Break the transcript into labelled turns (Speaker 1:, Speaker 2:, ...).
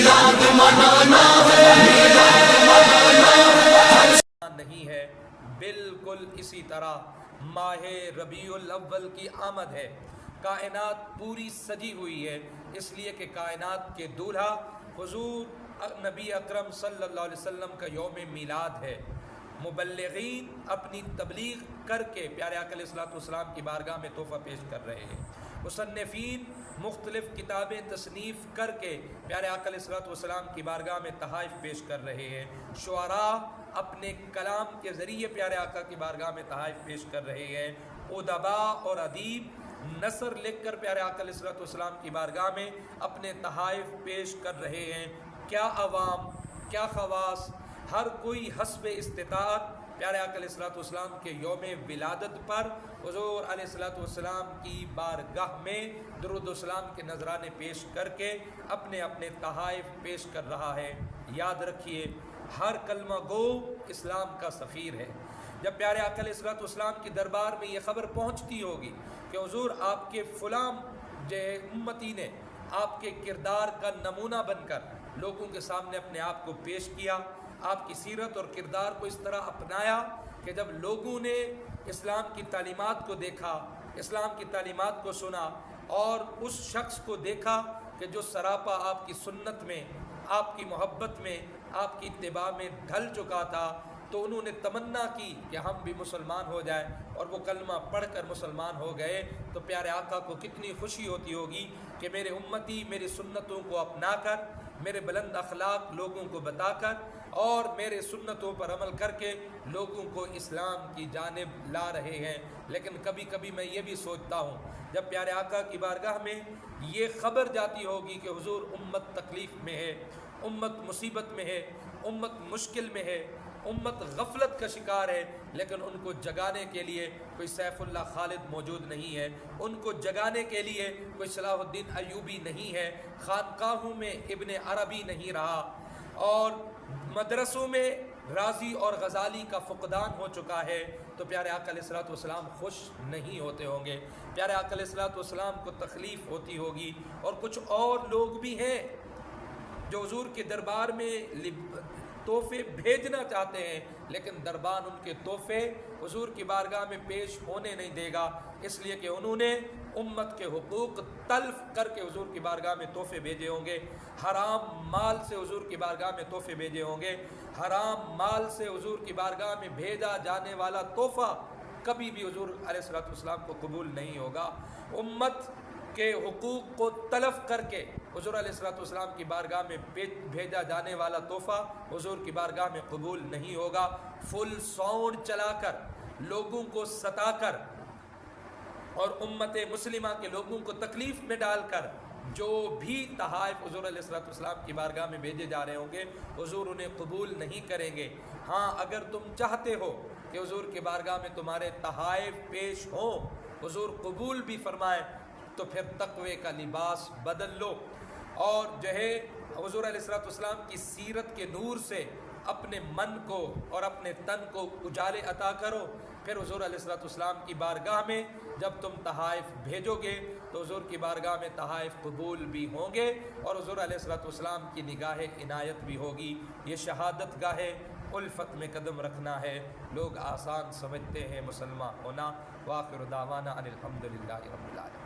Speaker 1: میلاد منانا ہے، نہیں ہے۔ بالکل اسی طرح ماہ ربیع الاول کی آمد ہے، کائنات پوری سجی ہوئی ہے، اس لیے کہ کائنات کے دولہا حضور نبی اکرم صلی اللہ علیہ وسلم کا یوم میلاد ہے۔ مبلغین اپنی تبلیغ کر کے پیارے آقا علیہ الصلوۃ والسلام کی بارگاہ میں تحفہ پیش کر رہے ہیں، مصنفین مختلف کتابیں تصنیف کر کے پیارے آقا علیہ الصلوۃ والسلام کی بارگاہ میں تحائف پیش کر رہے ہیں، شعراء اپنے کلام کے ذریعے پیارے آقا کی بارگاہ میں تحائف پیش کر رہے ہیں، ادباء اور ادیب نثر لکھ کر پیارے آقا علیہ الصلوۃ والسلام کی بارگاہ میں اپنے تحائف پیش کر رہے ہیں۔ کیا عوام، کیا خواص، ہر کوئی حسب استطاعت پیارے آقا علیہ الصلوۃ والسلام کے یوم ولادت پر حضور علیہ الصلوۃ والسلام کی بارگاہ میں درود و سلام کے نذرانے پیش کر کے اپنے اپنے تحائف پیش کر رہا ہے۔ یاد رکھیے، ہر کلمہ گو اسلام کا سفیر ہے۔ جب پیارے آقا علیہ الصلوۃ والسلام کی دربار میں یہ خبر پہنچتی ہوگی کہ حضور آپ کے فلاں امتی نے آپ کے کردار کا نمونہ بن کر لوگوں کے سامنے اپنے آپ کو پیش کیا، آپ کی سیرت اور کردار کو اس طرح اپنایا کہ جب لوگوں نے اسلام کی تعلیمات کو دیکھا، اسلام کی تعلیمات کو سنا اور اس شخص کو دیکھا کہ جو سراپا آپ کی سنت میں، آپ کی محبت میں، آپ کی اتباع میں ڈھل چکا تھا، تو انہوں نے تمنا کی کہ ہم بھی مسلمان ہو جائیں، اور وہ کلمہ پڑھ کر مسلمان ہو گئے۔ تو پیارے آقا کو کتنی خوشی ہوتی ہوگی کہ میرے امتی میری سنتوں کو اپنا کر، میرے بلند اخلاق لوگوں کو بتا کر اور میرے سنتوں پر عمل کر کے لوگوں کو اسلام کی جانب لا رہے ہیں۔ لیکن کبھی کبھی میں یہ بھی سوچتا ہوں، جب پیارے آقا کی بارگاہ میں یہ خبر جاتی ہوگی کہ حضور امت تکلیف میں ہے، امت مصیبت میں ہے، امت مشکل میں ہے، امت غفلت کا شکار ہے، لیکن ان کو جگانے کے لیے کوئی سیف اللہ خالد موجود نہیں ہے، ان کو جگانے کے لیے کوئی صلاح الدین ایوبی نہیں ہے، خانقاہوں میں ابن عربی نہیں رہا، اور مدرسوں میں رازی اور غزالی کا فقدان ہو چکا ہے، تو پیارے آقا علیہ الصلوۃ والسلام خوش نہیں ہوتے ہوں گے۔ پیارے آقا علیہ الصلوۃ والسلام کو تکلیف ہوتی ہوگی، اور کچھ اور لوگ بھی ہیں جو حضور کے دربار میں تحفے بھیجنا چاہتے ہیں، لیکن دربار ان کے تحفے حضور کی بارگاہ میں پیش ہونے نہیں دے گا، اس لیے کہ انہوں نے امت کے حقوق تلف کر کے حضور کی بارگاہ میں تحفے بھیجے ہوں گے، حرام مال سے حضور کی بارگاہ میں تحفے بھیجے ہوں گے۔ حرام مال سے حضور کی بارگاہ میں بھیجا جانے والا تحفہ کبھی بھی حضور علیہ الصلوۃ والسلام کو قبول نہیں ہوگا۔ امت کے حقوق کو تلف کر کے حضور علیہ الصلوۃ والسلام کی بارگاہ میں بھیجا جانے والا تحفہ حضور کی بارگاہ میں قبول نہیں ہوگا۔ فل ساؤنڈ چلا کر، لوگوں کو ستا کر اور امت مسلمہ کے لوگوں کو تکلیف میں ڈال کر جو بھی تحائف حضور علیہ الصلوۃ والسلام کی بارگاہ میں بھیجے جا رہے ہوں گے، حضور انہیں قبول نہیں کریں گے۔ ہاں، اگر تم چاہتے ہو کہ حضور کی بارگاہ میں تمہارے تحائف پیش ہوں، حضور قبول بھی فرمائے، تو پھر تقوی کا لباس بدل لو، اور جو ہے حضور علیہ الصلوۃ والسلام کی سیرت کے نور سے اپنے من کو اور اپنے تن کو اجالے عطا کرو۔ پھر حضور علیہ الصلوۃ والسلام کی بارگاہ میں جب تم تحائف بھیجو گے تو حضور کی بارگاہ میں تحائف قبول بھی ہوں گے، اور حضور علیہ الصلوۃ والسلام کی نگاہ عنایت بھی ہوگی۔ یہ شہادت گاہ الفت میں قدم رکھنا ہے، لوگ آسان سمجھتے ہیں مسلمان ہونا۔ وآخر دعوانا ان الحمد للہ رب العالمین۔